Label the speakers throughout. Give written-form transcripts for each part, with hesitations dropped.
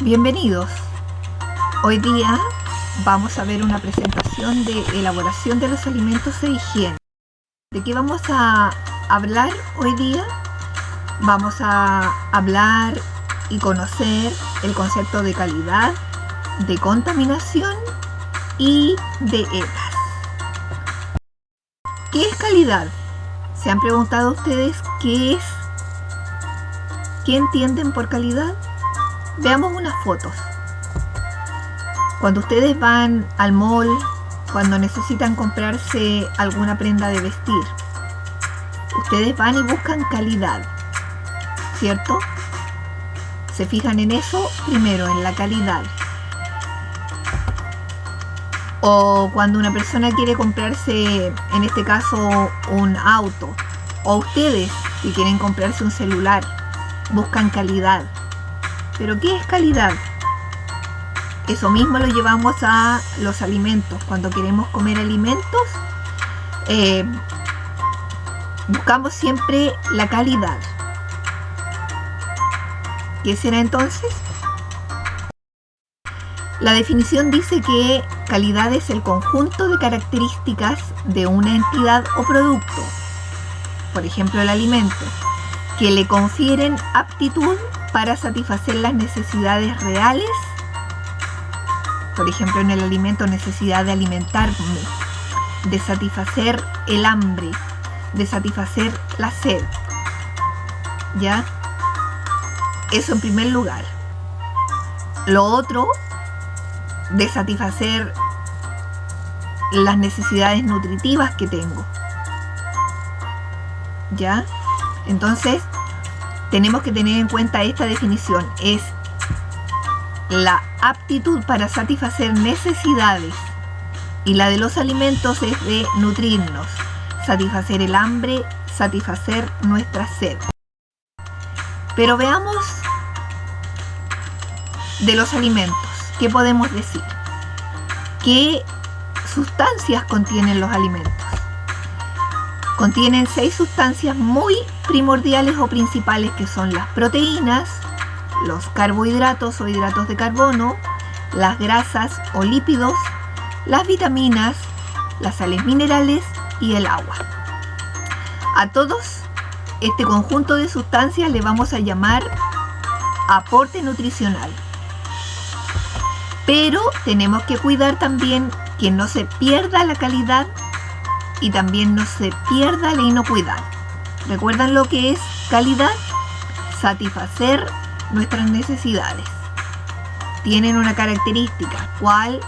Speaker 1: Bienvenidos. Hoy día vamos a ver una presentación de elaboración de los alimentos e higiene. ¿De qué vamos a hablar hoy día? Vamos a hablar y conocer el concepto de calidad, de contaminación y de etas. ¿Qué es calidad? ¿Se han preguntado ustedes qué es? ¿Qué entienden por calidad? Veamos unas fotos. Cuando ustedes van al mall, cuando necesitan comprarse alguna prenda de vestir, ustedes van y buscan calidad, ¿cierto? Se fijan en eso primero, en la calidad. O cuando una persona quiere comprarse, en este caso, un auto, o ustedes que quieren comprarse un celular, buscan calidad. ¿Pero qué es calidad? Eso mismo lo llevamos a los alimentos. Cuando queremos comer alimentos, buscamos siempre la calidad. ¿Qué será entonces? La definición dice que calidad es el conjunto de características de una entidad o producto, por ejemplo el alimento, que le confieren aptitud para satisfacer las necesidades reales. Por ejemplo, en el alimento, necesidad de alimentarme, de satisfacer el hambre, de satisfacer la sed. ¿Ya? Eso en primer lugar. Lo otro, de satisfacer las necesidades nutritivas que tengo. ¿Ya? Entonces, tenemos que tener en cuenta esta definición. Es la aptitud para satisfacer necesidades, y la de los alimentos es de nutrirnos, satisfacer el hambre, satisfacer nuestra sed. Pero veamos de los alimentos, ¿qué podemos decir? ¿Qué sustancias contienen los alimentos? Contienen 6 sustancias muy primordiales o principales, que son las proteínas, los carbohidratos o hidratos de carbono, las grasas o lípidos, las vitaminas, las sales minerales y el agua. A todos este conjunto de sustancias le vamos a llamar aporte nutricional. Pero tenemos que cuidar también que no se pierda la calidad y también no se pierda la inocuidad. ¿Recuerdan lo que es calidad? Satisfacer nuestras necesidades. Tienen una característica, ¿cuál?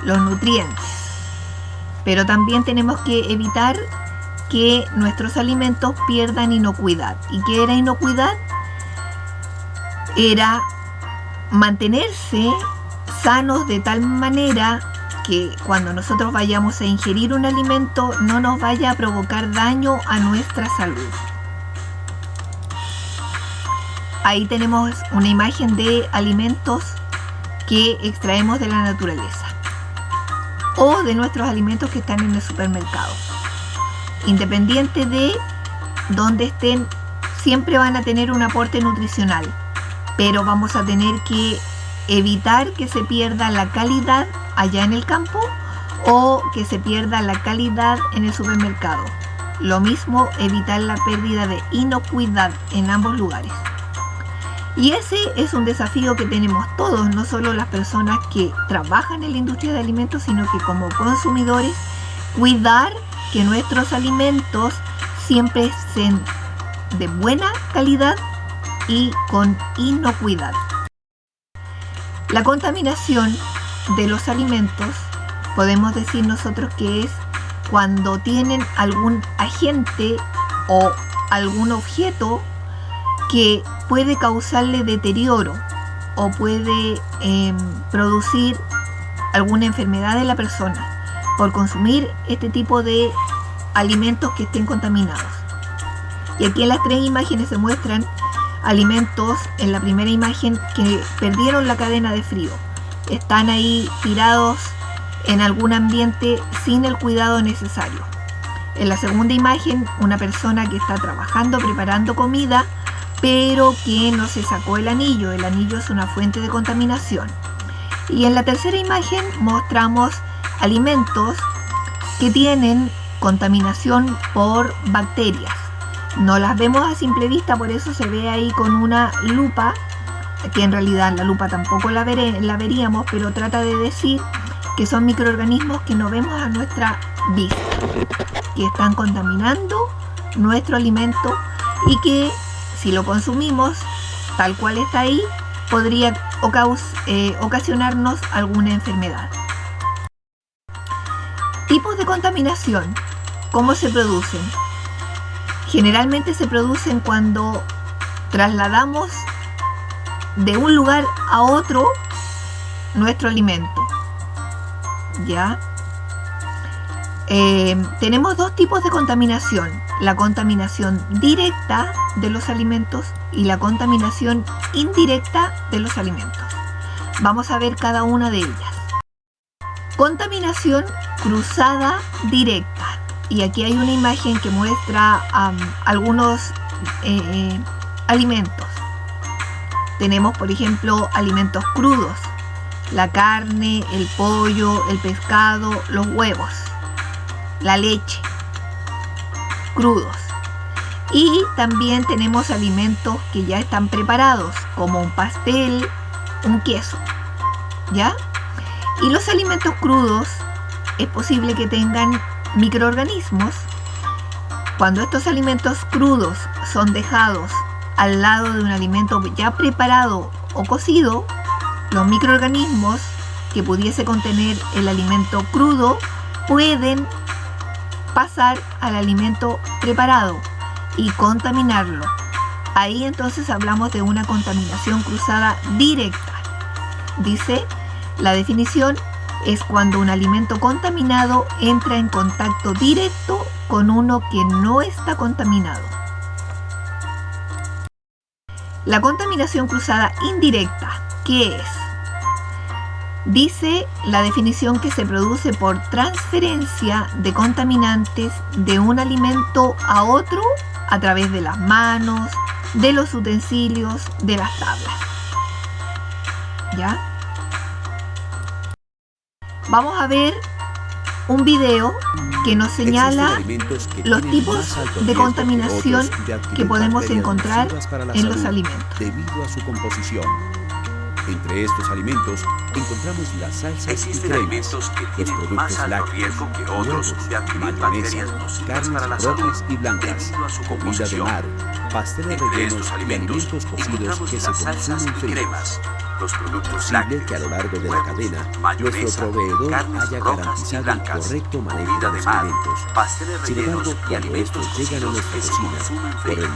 Speaker 1: Los nutrientes. Pero también tenemos que evitar que nuestros alimentos pierdan inocuidad. ¿Y qué era inocuidad? Era mantenerse sanos de tal manera que cuando nosotros vayamos a ingerir un alimento no nos vaya a provocar daño a nuestra salud. Ahí tenemos una imagen de alimentos que extraemos de la naturaleza o de nuestros alimentos que están en el supermercado. Independiente de donde estén, siempre van a tener un aporte nutricional, pero vamos a tener que evitar que se pierda la calidad allá en el campo o que se pierda la calidad en el supermercado. Lo mismo, evitar la pérdida de inocuidad en ambos lugares. Y ese es un desafío que tenemos todos, no solo las personas que trabajan en la industria de alimentos, sino que como consumidores, cuidar que nuestros alimentos siempre estén de buena calidad y con inocuidad. La contaminación de los alimentos, podemos decir nosotros que es cuando tienen algún agente o algún objeto que puede causarle deterioro o puede producir alguna enfermedad de la persona por consumir este tipo de alimentos que estén contaminados. Y aquí en las 3 imágenes se muestran alimentos. En la primera imagen, que perdieron la cadena de frío, están ahí tirados en algún ambiente sin el cuidado necesario. En la segunda imagen, una persona que está trabajando, preparando comida pero que no se sacó el anillo. El anillo es una fuente de contaminación. Y en la tercera imagen mostramos alimentos que tienen contaminación por bacterias. No las vemos a simple vista, por eso se ve ahí con una lupa, que en realidad la lupa tampoco la veríamos, pero trata de decir que son microorganismos que no vemos a nuestra vista, que están contaminando nuestro alimento y que si lo consumimos tal cual está ahí, podría ocasionarnos alguna enfermedad. Tipos de contaminación. ¿Cómo se producen? Generalmente se producen cuando trasladamos de un lugar a otro nuestro alimento. ¿Ya? Tenemos dos tipos de contaminación: la contaminación directa de los alimentos y la contaminación indirecta de los alimentos. Vamos a ver cada una de ellas. Contaminación cruzada directa. Y aquí hay una imagen que muestra algunos alimentos. Tenemos, por ejemplo, alimentos crudos: la carne, el pollo, el pescado, los huevos, la leche, crudos. Y también tenemos alimentos que ya están preparados, como un pastel, un queso, ¿ya? Y los alimentos crudos es posible que tengan microorganismos. Cuando estos alimentos crudos son dejados al lado de un alimento ya preparado o cocido, los microorganismos que pudiese contener el alimento crudo pueden pasar al alimento preparado y contaminarlo. Ahí entonces hablamos de una contaminación cruzada directa. Dice la definición: es cuando un alimento contaminado entra en contacto directo con uno que no está contaminado. La contaminación cruzada indirecta, ¿qué es? Dice la definición que se produce por transferencia de contaminantes de un alimento a otro a través de las manos, de los utensilios, de las tablas. ¿Ya? Vamos a ver un video que nos señala los tipos de contaminación que podemos encontrar en los alimentos.
Speaker 2: Debido a su composición. Entre estos alimentos encontramos las salsas y cremas, los productos lácteos, huevos, mayonesa, carnes rojas y blancas, comida de mar, pasteles rellenos y alimentos cocidos que se consumen fríos.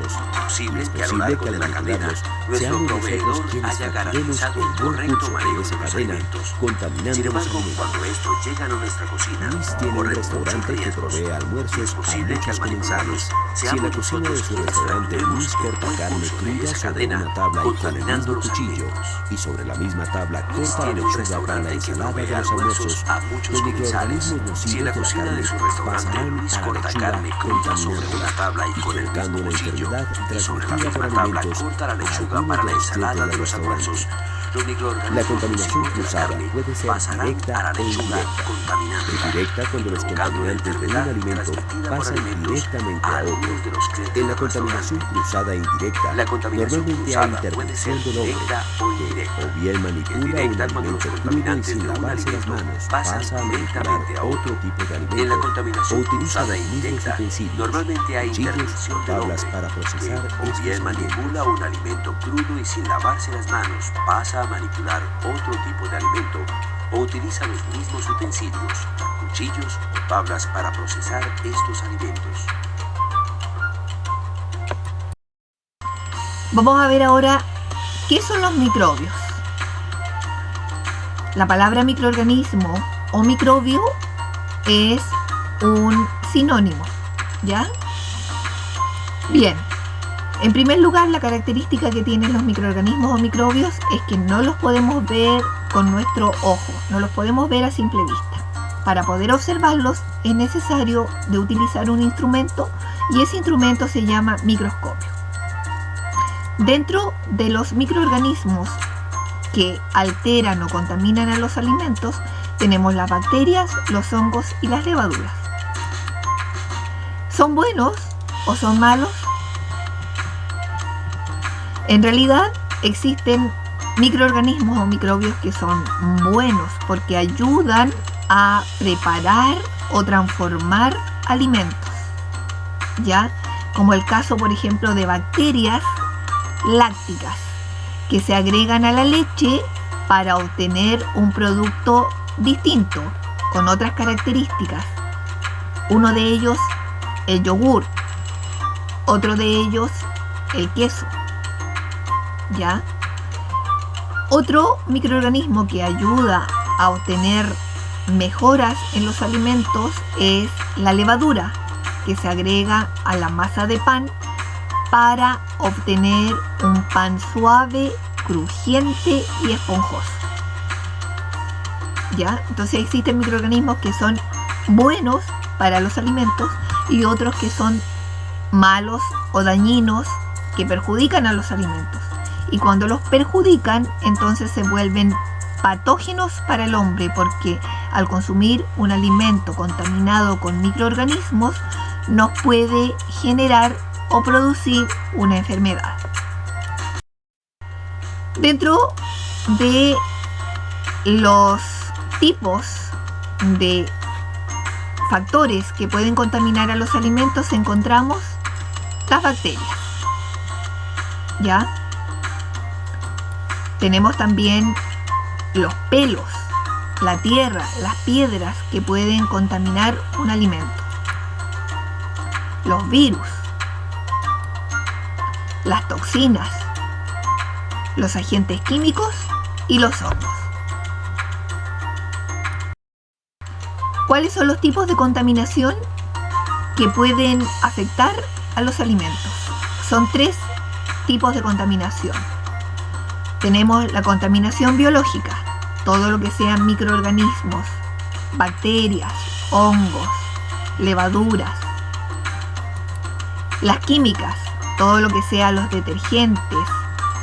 Speaker 2: Es posible que a lo largo de la cadena nuestro proveedor haya garantizado el correcto manejo de los alimentos. Sin embargo, cuando estos llegan a nuestra cocina, corren muchos riesgos. Es posible que al manipularlos seamos nosotros quienes activemos el buen curso de esa cadena, contaminando los alimentos. Luis tiene un restaurante que provee almuerzos a muchos comensales. Si en la cocina de su restaurante Luis corta carne cruda sobre una tabla y con el mismo cuchillo, y sobre la misma tabla corta la lechuga para la ensalada de los almuerzos, los microorganismos nocivos de la carne pasarán a la lechuga contaminándola y provocando una enfermedad transmitida por alimentos a algunos de los restaurantes. La contaminación cruzada puede ser directa o indirecta. Es directa cuando los contaminantes de un alimento pasan directamente a otro. En la contaminación cruzada indirecta, normalmente hay intervención del hombre, que o bien manipula un alimento crudo y sin lavarse las manos pasa a manipular otro tipo de alimento, o utiliza los mismos utensilios, cuchillos o tablas para procesar estos alimentos.
Speaker 3: Un alimento crudo y sin lavarse las manos pasa a manipular otro tipo de alimento o utiliza los mismos utensilios, cuchillos o tablas para procesar estos alimentos.
Speaker 1: Vamos a ver ahora qué son los microbios. La palabra microorganismo o microbio es un sinónimo, ¿ya? Bien. En primer lugar, la característica que tienen los microorganismos o microbios es que no los podemos ver con nuestro ojo, no los podemos ver a simple vista. Para poder observarlos es necesario de utilizar un instrumento y ese instrumento se llama microscopio. Dentro de los microorganismos que alteran o contaminan a los alimentos, tenemos las bacterias, los hongos y las levaduras. ¿Son buenos o son malos? En realidad existen microorganismos o microbios que son buenos porque ayudan a preparar o transformar alimentos, ¿ya? Como el caso, por ejemplo, de bacterias lácticas que se agregan a la leche para obtener un producto distinto, con otras características. Uno de ellos, el yogur, otro de ellos, el queso, ¿ya? Otro microorganismo que ayuda a obtener mejoras en los alimentos es la levadura, que se agrega a la masa de pan para obtener un pan suave, crujiente y esponjoso. ¿Ya? Entonces existen microorganismos que son buenos para los alimentos y otros que son malos o dañinos, que perjudican a los alimentos. Y cuando los perjudican, entonces se vuelven patógenos para el hombre, porque al consumir un alimento contaminado con microorganismos nos puede generar o producir una enfermedad. Dentro de los tipos de factores que pueden contaminar a los alimentos encontramos las bacterias, ¿ya? Tenemos también los pelos, la tierra, las piedras que pueden contaminar un alimento. Los virus, las toxinas, los agentes químicos y los hongos. ¿Cuáles son los tipos de contaminación que pueden afectar a los alimentos? Son 3 tipos de contaminación. Tenemos la contaminación biológica, todo lo que sean microorganismos, bacterias, hongos, levaduras. Las químicas, todo lo que sea los detergentes,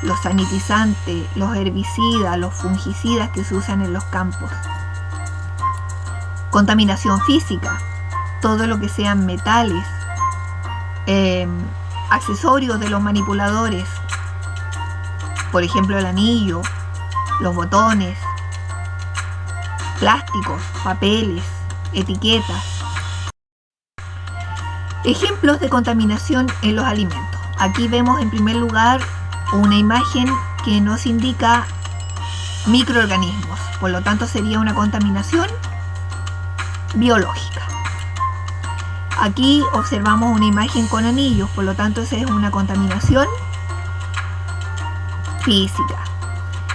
Speaker 1: los sanitizantes, los herbicidas, los fungicidas que se usan en los campos. Contaminación física, todo lo que sean metales, accesorios de los manipuladores, por ejemplo el anillo, los botones, plásticos, papeles, etiquetas. Ejemplos de contaminación en los alimentos. Aquí vemos en primer lugar una imagen que nos indica microorganismos, por lo tanto sería una contaminación biológica. Aquí observamos una imagen con anillos, por lo tanto esa es una contaminación física.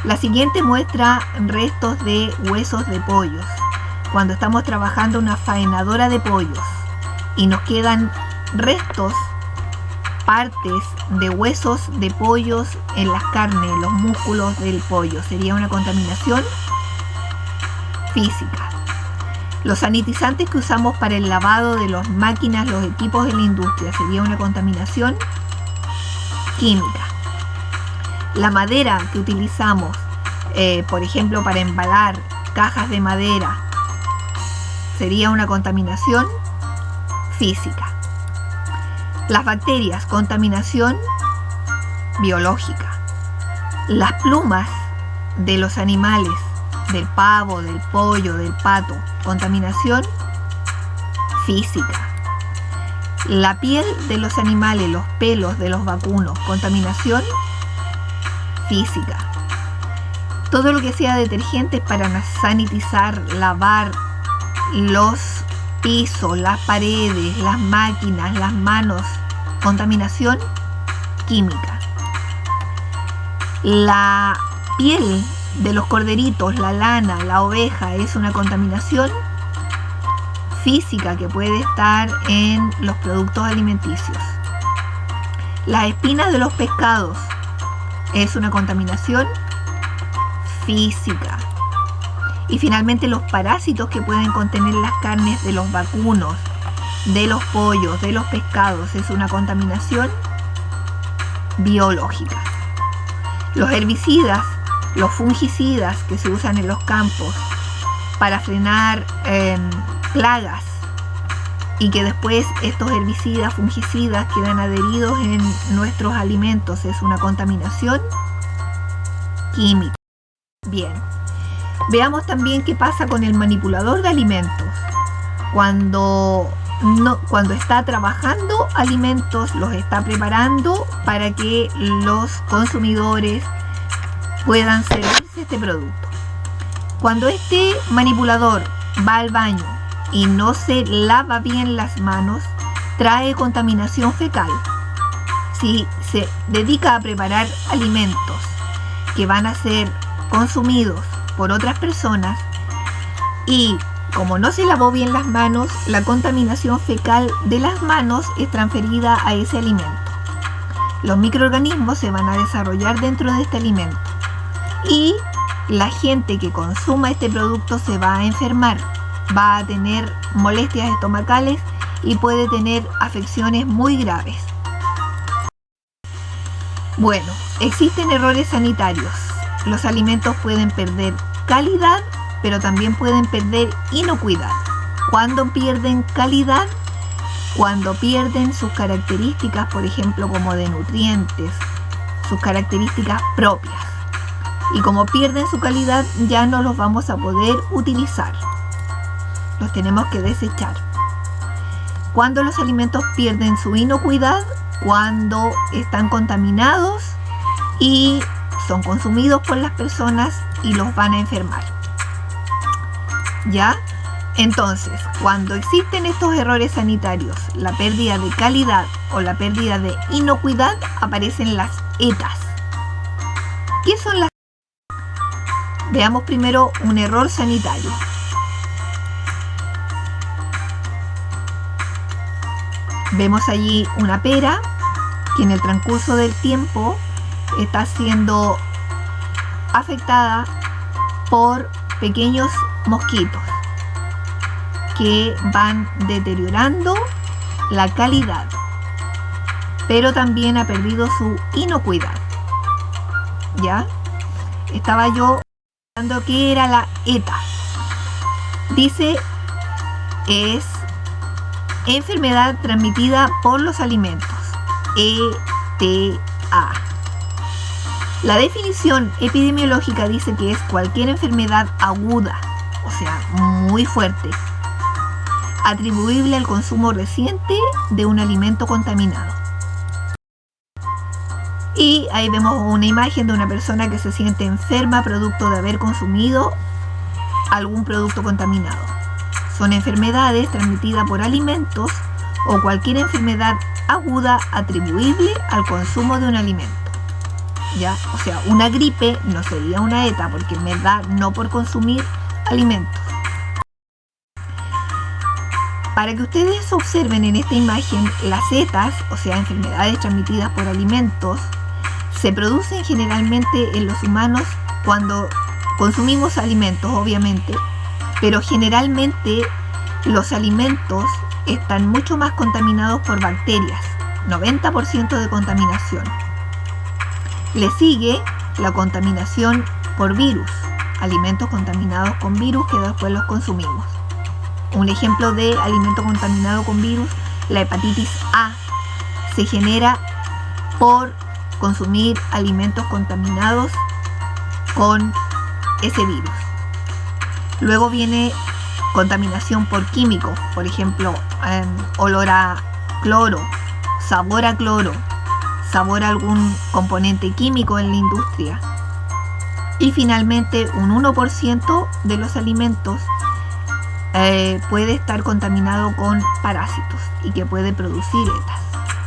Speaker 1: La siguiente muestra restos de huesos de pollos. Cuando estamos trabajando una faenadora de pollos y nos quedan restos, partes de huesos de pollos en las carnes, los músculos del pollo, sería una contaminación física. Los sanitizantes que usamos para el lavado de las máquinas, los equipos de la industria, sería una contaminación química. La madera que utilizamos, por ejemplo, para embalar cajas de madera, sería una contaminación física. Las bacterias, contaminación biológica. Las plumas de los animales, del pavo, del pollo, del pato, contaminación física. La piel de los animales, los pelos de los vacunos, contaminación física. Todo lo que sea detergentes para sanitizar, lavar los pisos, las paredes, las máquinas, las manos, contaminación química. La piel de los corderitos, la lana, la oveja, es una contaminación física que puede estar en los productos alimenticios. Las espinas de los pescados es una contaminación física. Y finalmente los parásitos que pueden contener las carnes de los vacunos, de los pollos, de los pescados, es una contaminación biológica. Los herbicidas, los fungicidas que se usan en los campos para frenar plagas, y que después estos herbicidas, fungicidas quedan adheridos en nuestros alimentos, es una contaminación química. Bien, veamos también qué pasa con el manipulador de alimentos. Cuando está trabajando alimentos, los está preparando para que los consumidores puedan servirse este producto. Cuando este manipulador va al baño y no se lava bien las manos, trae contaminación fecal. Si se dedica a preparar alimentos que van a ser consumidos por otras personas y como no se lavó bien las manos, la contaminación fecal de las manos es transferida a ese alimento. Los microorganismos se van a desarrollar dentro de este alimento y la gente que consuma este producto se va a enfermar, va a tener molestias estomacales y puede tener afecciones muy graves. Bueno, existen errores sanitarios. Los alimentos pueden perder calidad, pero también pueden perder inocuidad. ¿Cuándo pierden calidad? Cuando pierden sus características, por ejemplo, como de nutrientes, sus características propias. Y como pierden su calidad, ya no los vamos a poder utilizar. Los tenemos que desechar. Cuando los alimentos pierden su inocuidad, cuando están contaminados y son consumidos por las personas y los van a enfermar. ¿Ya? Entonces, cuando existen estos errores sanitarios, la pérdida de calidad o la pérdida de inocuidad, aparecen las ETAs. ¿Qué son las ETAs? Veamos primero un error sanitario. Vemos allí una pera que en el transcurso del tiempo está siendo afectada por pequeños mosquitos que van deteriorando la calidad, pero también ha perdido su inocuidad. ¿Ya? Estaba yo hablando qué era la ETA. Dice, es enfermedad transmitida por los alimentos, ETA. La definición epidemiológica dice que es cualquier enfermedad aguda, o sea, muy fuerte, atribuible al consumo reciente de un alimento contaminado. Y ahí vemos una imagen de una persona que se siente enferma producto de haber consumido algún producto contaminado. Son enfermedades transmitidas por alimentos o cualquier enfermedad aguda atribuible al consumo de un alimento. ¿Ya? O sea, una gripe no sería una ETA porque me da no por consumir alimentos. Para que ustedes observen en esta imagen, las ETAs, o sea, enfermedades transmitidas por alimentos, se producen generalmente en los humanos cuando consumimos alimentos, obviamente, pero generalmente los alimentos están mucho más contaminados por bacterias, 90% de contaminación. Le sigue la contaminación por virus, alimentos contaminados con virus que después los consumimos. Un ejemplo de alimento contaminado con virus, la hepatitis A, se genera por consumir alimentos contaminados con ese virus. Luego viene contaminación por químicos, por ejemplo, olor a cloro, sabor a cloro, sabor a algún componente químico en la industria. Y finalmente un 1% de los alimentos puede estar contaminado con parásitos y que puede producir ETAs.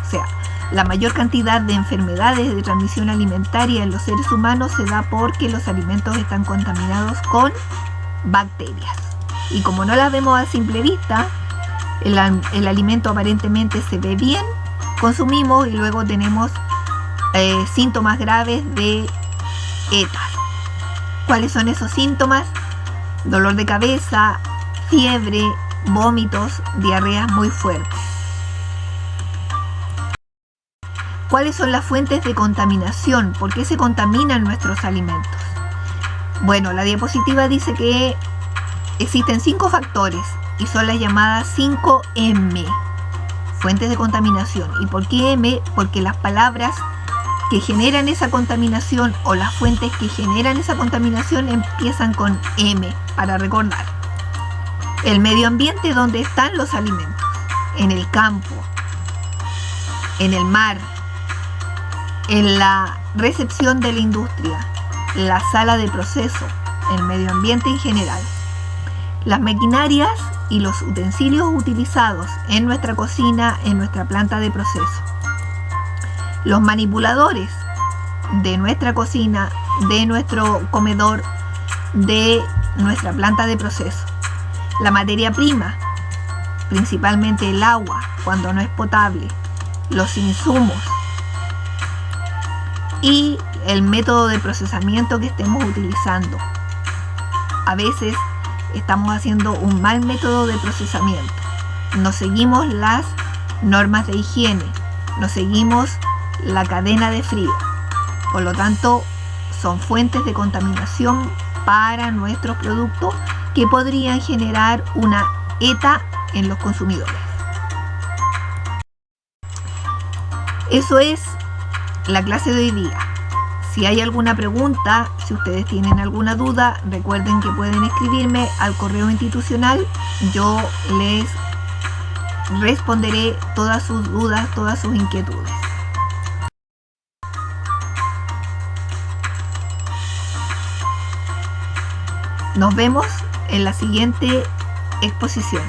Speaker 1: O sea, la mayor cantidad de enfermedades de transmisión alimentaria en los seres humanos se da porque los alimentos están contaminados con bacterias. Y como no las vemos a simple vista, el alimento aparentemente se ve bien, consumimos y luego tenemos síntomas graves de ETAs. ¿Cuáles son esos síntomas? Dolor de cabeza, fiebre, vómitos, diarreas muy fuertes. ¿Cuáles son las fuentes de contaminación? ¿Por qué se contaminan nuestros alimentos? Bueno, la diapositiva dice que existen 5 factores y son las llamadas 5 M, fuentes de contaminación. ¿Y por qué M? Porque las palabras que generan esa contaminación o las fuentes que generan esa contaminación empiezan con M, para recordar. El medio ambiente donde están los alimentos, en el campo, en el mar, en la recepción de la industria, la sala de proceso, el medio ambiente en general. Las maquinarias y los utensilios utilizados en nuestra cocina, en nuestra planta de proceso. Los manipuladores de nuestra cocina, de nuestro comedor, de nuestra planta de proceso. La materia prima, principalmente el agua, cuando no es potable, los insumos y el método de procesamiento que estemos utilizando. A veces estamos haciendo un mal método de procesamiento. No seguimos las normas de higiene, no seguimos la cadena de frío. Por lo tanto, son fuentes de contaminación para nuestros productos que podrían generar una ETA en los consumidores. Eso es la clase de hoy día. Si hay alguna pregunta, si ustedes tienen alguna duda, recuerden que pueden escribirme al correo institucional. Yo les responderé todas sus dudas, todas sus inquietudes. Nos vemos en la siguiente exposición.